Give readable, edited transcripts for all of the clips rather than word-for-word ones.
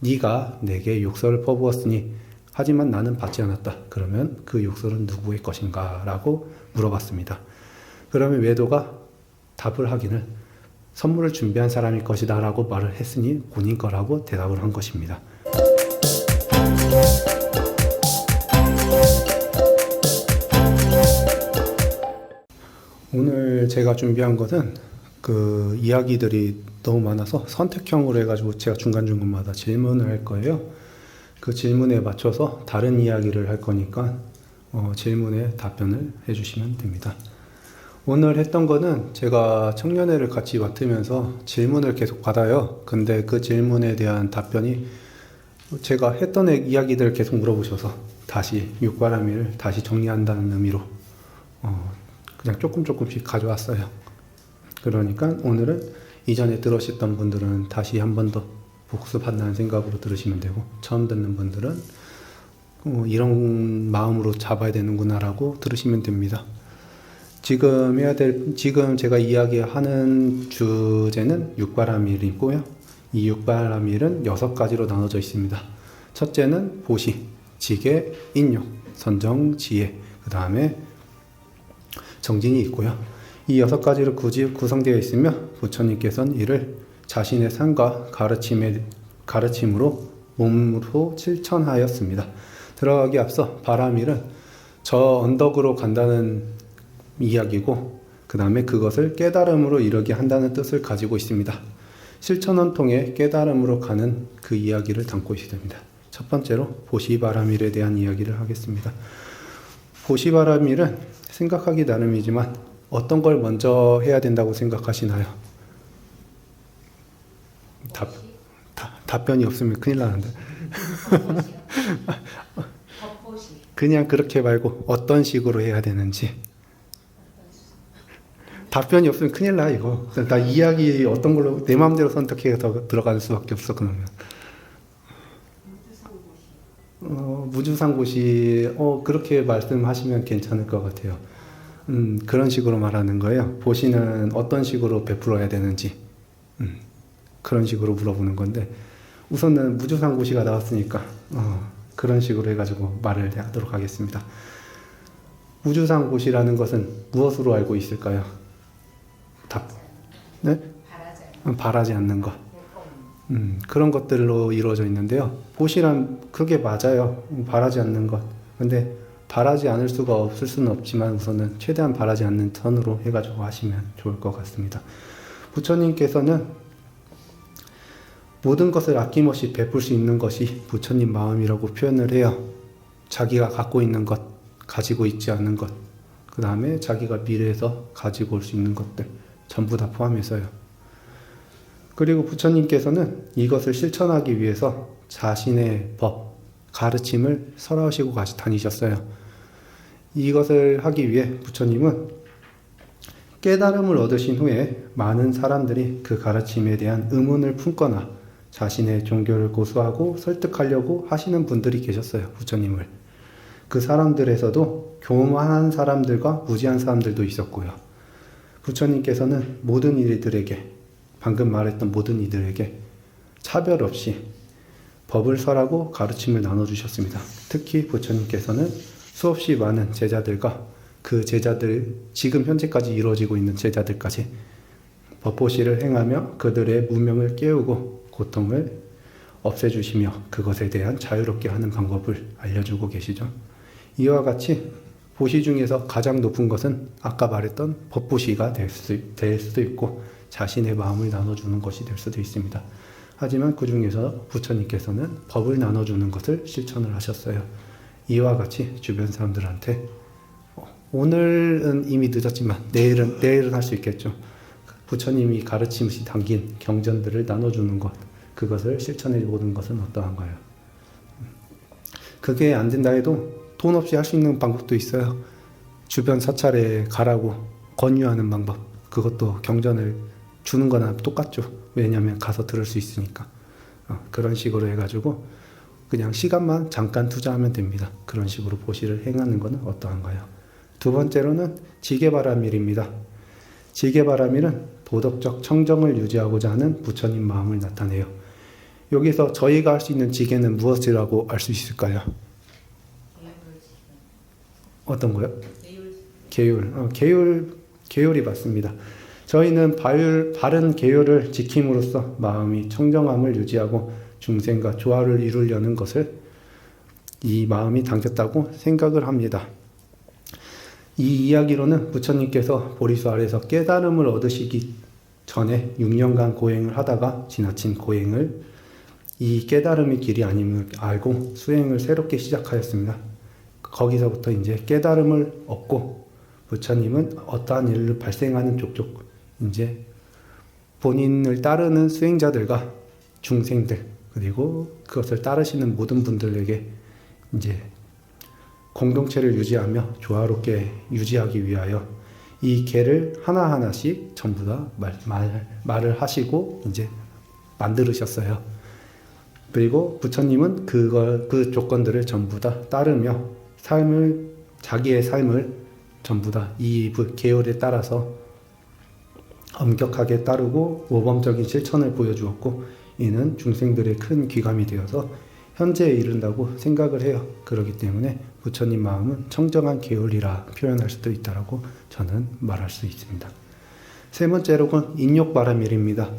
네가 내게 욕설을 퍼부었으니 하지만 나는 받지 않았다. 그러면 그 욕설은 누구의 것인가? 라고 물어봤습니다. 그러면 외도가 답을 하기를 선물을 준비한 사람일 것이다 라고 말을 했으니 본인 거라고 대답을 한 것입니다. 오늘 제가 준비한 것은 그 이야기들이 너무 많아서 선택형으로 해가지고 제가 중간중간마다 질문을 할 거예요. 그 질문에 맞춰서 다른 이야기를 할 거니까 질문에 답변을 해주시면 됩니다. 오늘 했던 거는 제가 청년회를 같이 맡으면서 질문을 계속 받아요. 근데 그 질문에 대한 답변이 제가 했던 이야기들을 계속 물어보셔서 다시 육바라밀을 다시 정리한다는 의미로 그냥 조금씩 가져왔어요. 그러니까 오늘은 이전에 들으셨던 분들은 다시 한 번 더 복습한다는 생각으로 들으시면 되고, 처음 듣는 분들은 이런 마음으로 잡아야 되는구나 라고 들으시면 됩니다. 지금 제가 이야기하는 주제는 육바라밀이고요. 이 육바라밀은 6가지로 나눠져 있습니다. 첫째는 보시, 지계, 인욕, 선정, 지혜, 그 다음에 정진이 있고요. 이 6가지로 구성되어 있으며 부처님께서는 이를 자신의 삶과 가르침으로 몸으로 실천하였습니다. 들어가기 앞서 바라밀은 저 언덕으로 간다는 이야기고, 그 다음에 그것을 깨달음으로 이르게 한다는 뜻을 가지고 있습니다. 실천을 통해 깨달음으로 가는 그 이야기를 담고 있습니다. 첫 번째로 보시바라밀에 대한 이야기를 하겠습니다. 보시바라밀은 생각하기 나름이지만 어떤 걸 먼저 해야 된다고 생각하시나요? 답변이 없으면 큰일 나는데. 그냥 그렇게 말고 어떤 식으로 해야 되는지. 답변이 없으면 큰일 나, 이거. 나 이야기 어떤 걸로 내 마음대로 선택해서 들어갈 수밖에 없어, 그러면. 무주상고시, 그렇게 말씀하시면 괜찮을 것 같아요. 그런 식으로 말하는 거예요. 보시는 어떤 식으로 베풀어야 되는지. 그런 식으로 물어보는 건데, 우선은 무주상고시가 나왔으니까, 그런 식으로 해가지고 말을 하도록 하겠습니다. 무주상고시라는 것은 무엇으로 알고 있을까요? 네? 바라지 않는 것. 그런 것들로 이루어져 있는데요. 보시란 그게 맞아요. 바라지 않는 것. 근데 바라지 않을 수가 없을 수는 없지만 우선은 최대한 바라지 않는 선으로 해가지고 하시면 좋을 것 같습니다. 부처님께서는 모든 것을 아낌없이 베풀 수 있는 것이 부처님 마음이라고 표현을 해요. 자기가 갖고 있는 것, 가지고 있지 않는 것, 그 다음에 자기가 미래에서 가지고 올 수 있는 것들 전부 다 포함해서요. 그리고 부처님께서는 이것을 실천하기 위해서 자신의 법, 가르침을 설하시고 다니셨어요. 이것을 하기 위해 부처님은 깨달음을 얻으신 후에 많은 사람들이 그 가르침에 대한 의문을 품거나 자신의 종교를 고수하고 설득하려고 하시는 분들이 계셨어요. 부처님을. 그 사람들에서도 교만한 사람들과 무지한 사람들도 있었고요. 부처님께서는 모든 이들에게, 방금 말했던 모든 이들에게 차별 없이 법을 설하고 가르침을 나눠주셨습니다. 특히 부처님께서는 수없이 많은 제자들과 그 제자들, 지금 현재까지 이루어지고 있는 제자들까지 법보시를 행하며 그들의 무명을 깨우고 고통을 없애주시며 그것에 대한 자유롭게 하는 방법을 알려주고 계시죠. 이와 같이 보시 중에서 가장 높은 것은 아까 말했던 법보시가 될 수도 있고 자신의 마음을 나눠주는 것이 될 수도 있습니다. 하지만 그 중에서 부처님께서는 법을 나눠주는 것을 실천을 하셨어요. 이와 같이 주변 사람들한테 오늘은 이미 늦었지만 내일은 할 수 있겠죠. 부처님이 가르침이 담긴 경전들을 나눠주는 것, 그것을 실천해 보는 것은 어떠한가요? 그게 안 된다 해도 돈 없이 할 수 있는 방법도 있어요. 주변 사찰에 가라고 권유하는 방법, 그것도 경전을 주는 거나 똑같죠. 왜냐하면 가서 들을 수 있으니까. 그런 식으로 해가지고 그냥 시간만 잠깐 투자하면 됩니다. 그런 식으로 보시를 행하는 것은 어떠한가요? 두 번째로는 지게바라밀입니다. 지게바라밀은 도덕적 청정을 유지하고자 하는 부처님 마음을 나타내요. 여기서 저희가 할 수 있는 지게는 무엇이라고 알 수 있을까요? 어떤 거요? 계율이 맞습니다. 저희는 바른 계율을 지킴으로써 마음이 청정함을 유지하고 중생과 조화를 이루려는 것을 이 마음이 당겼다고 생각을 합니다. 이 이야기로는 부처님께서 보리수 아래에서 깨달음을 얻으시기 전에 6년간 고행을 하다가 지나친 고행을 이 깨달음의 길이 아님을 알고 수행을 새롭게 시작하였습니다. 거기서부터 이제 깨달음을 얻고 부처님은 어떠한 일을 발생하는 족족 이제 본인을 따르는 수행자들과 중생들 그리고 그것을 따르시는 모든 분들에게 이제 공동체를 유지하며 조화롭게 유지하기 위하여 이 계를 하나하나씩 전부 다 말을 하시고 이제 만들으셨어요. 그리고 부처님은 그 조건들을 전부 다 따르며 자기의 삶을 전부 다 이 계율에 따라서 엄격하게 따르고 모범적인 실천을 보여주었고 이는 중생들의 큰 귀감이 되어서 현재에 이른다고 생각을 해요. 그렇기 때문에 부처님 마음은 청정한 계율이라 표현할 수도 있다라고 저는 말할 수 있습니다. 세 번째로는 인욕바라밀입니다.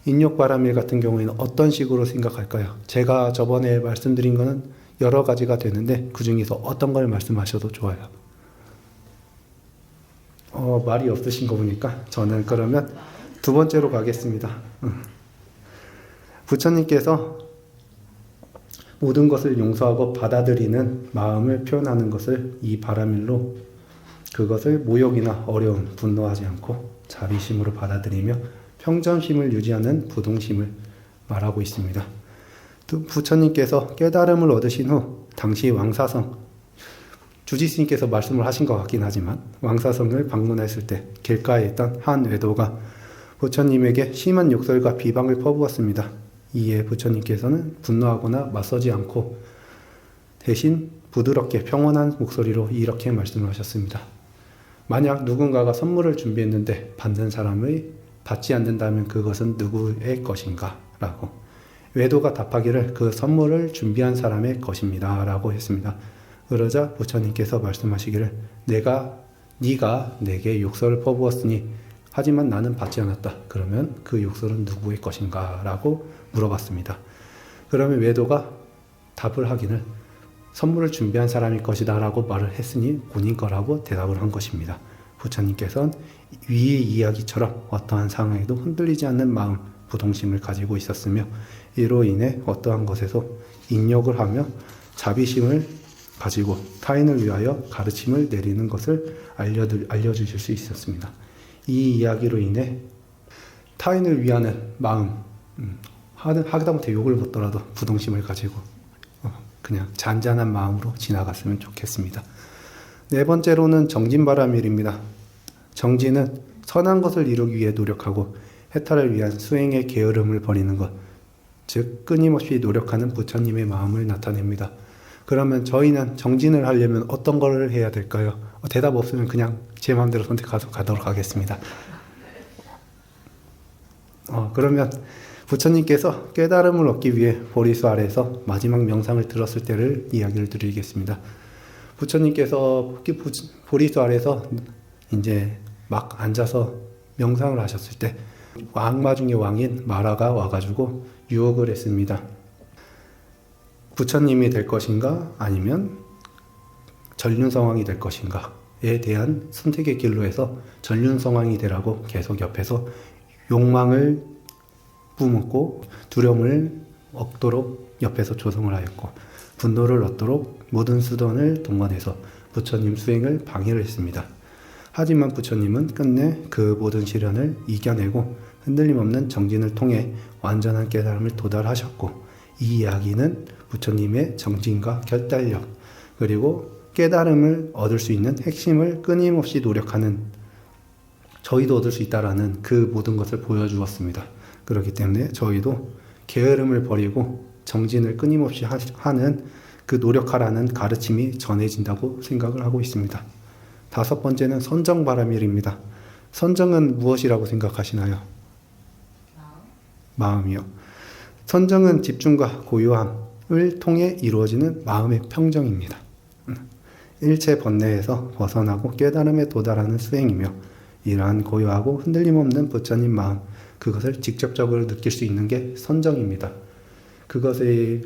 인욕바라밀 같은 경우에는 어떤 식으로 생각할까요? 제가 저번에 말씀드린 거는 여러 가지가 되는데 그 중에서 어떤 걸 말씀하셔도 좋아요. 말이 없으신 거 보니까 저는 그러면 두 번째로 가겠습니다. 부처님께서 모든 것을 용서하고 받아들이는 마음을 표현하는 것을 이 바라밀로 그것을 모욕이나 어려움, 분노하지 않고 자비심으로 받아들이며 평정심을 유지하는 부동심을 말하고 있습니다. 또 부처님께서 깨달음을 얻으신 후 당시 왕사성 주지스님께서 말씀을 하신 것 같긴 하지만 왕사성을 방문했을 때 길가에 있던 한 외도가 부처님에게 심한 욕설과 비방을 퍼부었습니다. 이에 부처님께서는 분노하거나 맞서지 않고 대신 부드럽게 평온한 목소리로 이렇게 말씀을 하셨습니다. 만약 누군가가 선물을 준비했는데 받는 사람의 받지 않는다면 그것은 누구의 것인가? 라고 외도가 답하기를 그 선물을 준비한 사람의 것입니다. 라고 했습니다. 그러자 부처님께서 말씀하시기를 네가 내게 욕설을 퍼부었으니 하지만 나는 받지 않았다. 그러면 그 욕설은 누구의 것인가? 라고 물어봤습니다. 그러면 외도가 답을 하기를 선물을 준비한 사람일 것이다 라고 말을 했으니 본인 거라고 대답을 한 것입니다. 부처님께서는 위의 이야기처럼 어떠한 상황에도 흔들리지 않는 마음, 부동심을 가지고 있었으며 이로 인해 어떠한 것에서 인욕을 하며 자비심을 가지고 타인을 위하여 가르침을 내리는 것을 알려주실 수 있었습니다. 이 이야기로 인해 타인을 위하는 마음, 하다못해 욕을 먹더라도 부동심을 가지고 그냥 잔잔한 마음으로 지나갔으면 좋겠습니다. 네 번째로는 정진바라밀입니다. 정진은 선한 것을 이루기 위해 노력하고 해탈을 위한 수행의 게으름을 버리는 것, 즉 끊임없이 노력하는 부처님의 마음을 나타냅니다. 그러면 저희는 정진을 하려면 어떤 걸 해야 될까요? 대답 없으면 그냥 제 마음대로 선택해서 가도록 하겠습니다. 그러면 부처님께서 깨달음을 얻기 위해 보리수 아래에서 마지막 명상을 들었을 때를 이야기를 드리겠습니다. 부처님께서 보리수 아래에서 이제 막 앉아서 명상을 하셨을 때 악마 중의 왕인 마라가 와가지고 유혹을 했습니다. 부처님이 될 것인가 아니면 전륜성왕이 될 것인가에 대한 선택의 길로 해서 전륜성왕이 되라고 계속 옆에서 욕망을 뿜었고 두려움을 얻도록 옆에서 조성을 하였고 분노를 얻도록 모든 수단을 동원해서 부처님 수행을 방해를 했습니다. 하지만 부처님은 끝내 그 모든 시련을 이겨내고 흔들림 없는 정진을 통해 완전한 깨달음을 도달하셨고 이 이야기는 부처님의 정진과 결단력 그리고 깨달음을 얻을 수 있는 핵심을 끊임없이 노력하는 저희도 얻을 수 있다라는 그 모든 것을 보여주었습니다. 그렇기 때문에 저희도 게으름을 버리고 정진을 끊임없이 하는 그 노력하라는 가르침이 전해진다고 생각을 하고 있습니다. 다섯 번째는 선정바라밀입니다. 선정은 무엇이라고 생각하시나요? 마음이요. 선정은 집중과 고요함을 통해 이루어지는 마음의 평정입니다. 일체 번뇌에서 벗어나고 깨달음에 도달하는 수행이며 이러한 고요하고 흔들림 없는 부처님 마음, 그것을 직접적으로 느낄 수 있는 게 선정입니다. 그것의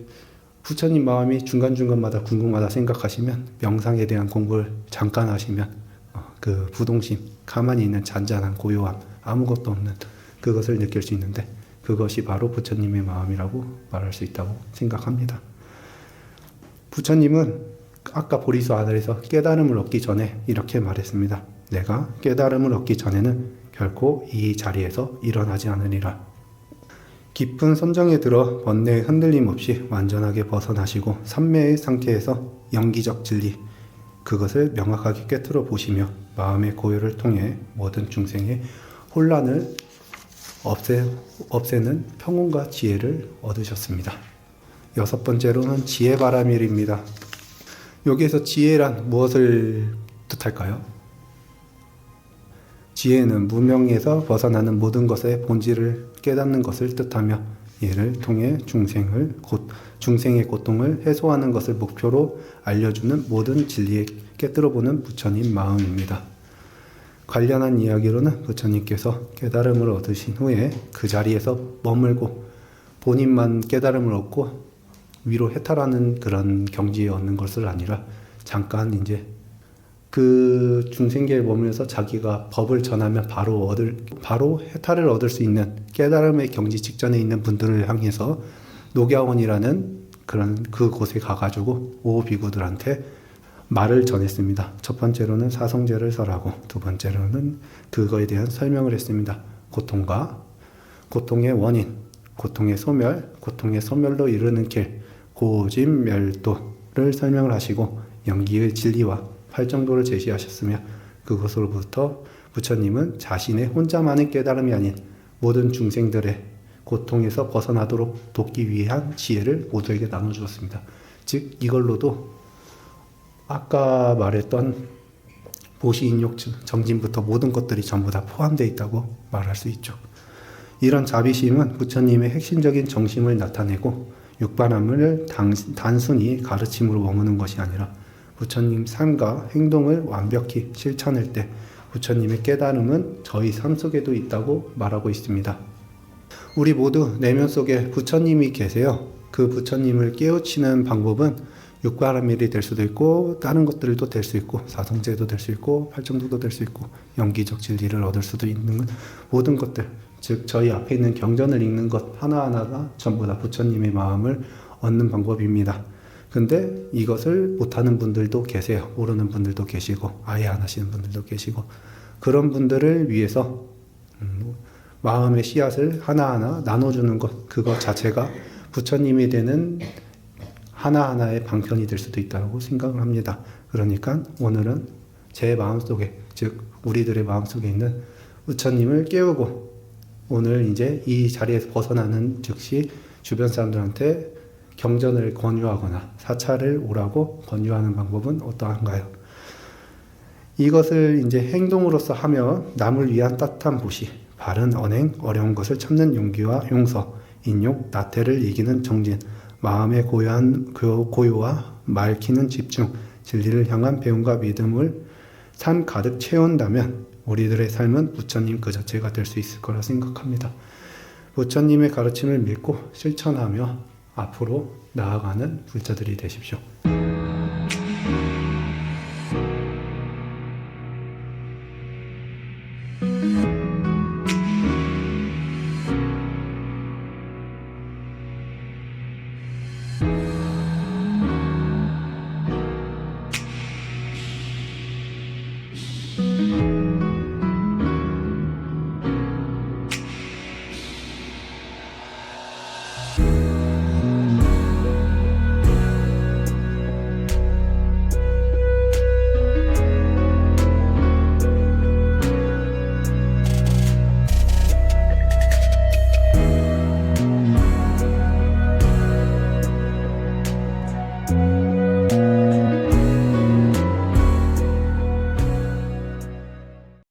부처님 마음이 중간중간마다 궁금하다 생각하시면 명상에 대한 공부를 잠깐 하시면 그 부동심, 가만히 있는 잔잔한 고요함, 아무것도 없는 그것을 느낄 수 있는데 그것이 바로 부처님의 마음이라고 말할 수 있다고 생각합니다. 부처님은 아까 보리수 아들에서 깨달음을 얻기 전에 이렇게 말했습니다. 내가 깨달음을 얻기 전에는 결코 이 자리에서 일어나지 않으리라. 깊은 선정에 들어 번뇌의 흔들림 없이 완전하게 벗어나시고 삼매의 상태에서 영기적 진리, 그것을 명확하게 꿰뚫어 보시며 마음의 고요를 통해 모든 중생의 혼란을 없애는 평온과 지혜를 얻으셨습니다. 여섯 번째로는 지혜바라밀입니다. 여기에서 지혜란 무엇을 뜻할까요? 지혜는 무명에서 벗어나는 모든 것의 본질을 깨닫는 것을 뜻하며 이를 통해 중생의 고통을 해소하는 것을 목표로 알려주는 모든 진리에 깨뜨려보는 부처님 마음입니다. 관련한 이야기로는 부처님께서 깨달음을 얻으신 후에 그 자리에서 머물고 본인만 깨달음을 얻고 위로 해탈하는 그런 경지에 얻는 것을 아니라 잠깐 이제 그 중생계에 머물면서 자기가 법을 전하면 바로 해탈을 얻을 수 있는 깨달음의 경지 직전에 있는 분들을 향해서 녹야원이라는 그곳에 가가지고 오비구들한테 말을 전했습니다. 첫 번째로는 사성제를 설하고 두 번째로는 그거에 대한 설명을 했습니다. 고통의 원인, 고통의 소멸로 이르는 길, 고짐멸도를 설명을 하시고 영기의 진리와 팔정도를 제시하셨으며 그것으로부터 부처님은 자신의 혼자만의 깨달음이 아닌 모든 중생들의 고통에서 벗어나도록 돕기 위한 지혜를 모두에게 나눠주었습니다. 즉 이걸로도 아까 말했던 보시인욕 정진부터 모든 것들이 전부 다 포함되어 있다고 말할 수 있죠. 이런 자비심은 부처님의 핵심적인 정심을 나타내고 육반함을 단순히 가르침으로 머무는 것이 아니라 부처님 삶과 행동을 완벽히 실천할 때 부처님의 깨달음은 저희 삶 속에도 있다고 말하고 있습니다. 우리 모두 내면 속에 부처님이 계세요. 그 부처님을 깨우치는 방법은 육바라밀이 될 수도 있고 다른 것들도 될 수 있고 사성제도 될 수 있고 팔정도도 될 수 있고 영기적 진리를 얻을 수도 있는 모든 것들, 즉 저희 앞에 있는 경전을 읽는 것 하나하나가 전부 다 부처님의 마음을 얻는 방법입니다. 근데 이것을 못하는 분들도 계세요. 모르는 분들도 계시고 아예 안 하시는 분들도 계시고 그런 분들을 위해서 마음의 씨앗을 하나하나 나눠주는 것, 그것 자체가 부처님이 되는 하나하나의 방편이 될 수도 있다고 생각을 합니다. 그러니까 오늘은 제 마음속에, 즉 우리들의 마음속에 있는 부처님을 깨우고 오늘 이제 이 자리에서 벗어나는 즉시 주변 사람들한테 경전을 권유하거나 사찰을 오라고 권유하는 방법은 어떠한가요? 이것을 이제 행동으로서 하며 남을 위한 따뜻한 보시, 바른 언행, 어려운 것을 참는 용기와 용서, 인욕, 나태를 이기는 정진, 마음의 고요와 맑히는 집중, 진리를 향한 배움과 믿음을 삶 가득 채운다면 우리들의 삶은 부처님 그 자체가 될 수 있을 거라 생각합니다. 부처님의 가르침을 믿고 실천하며 앞으로 나아가는 불자들이 되십시오.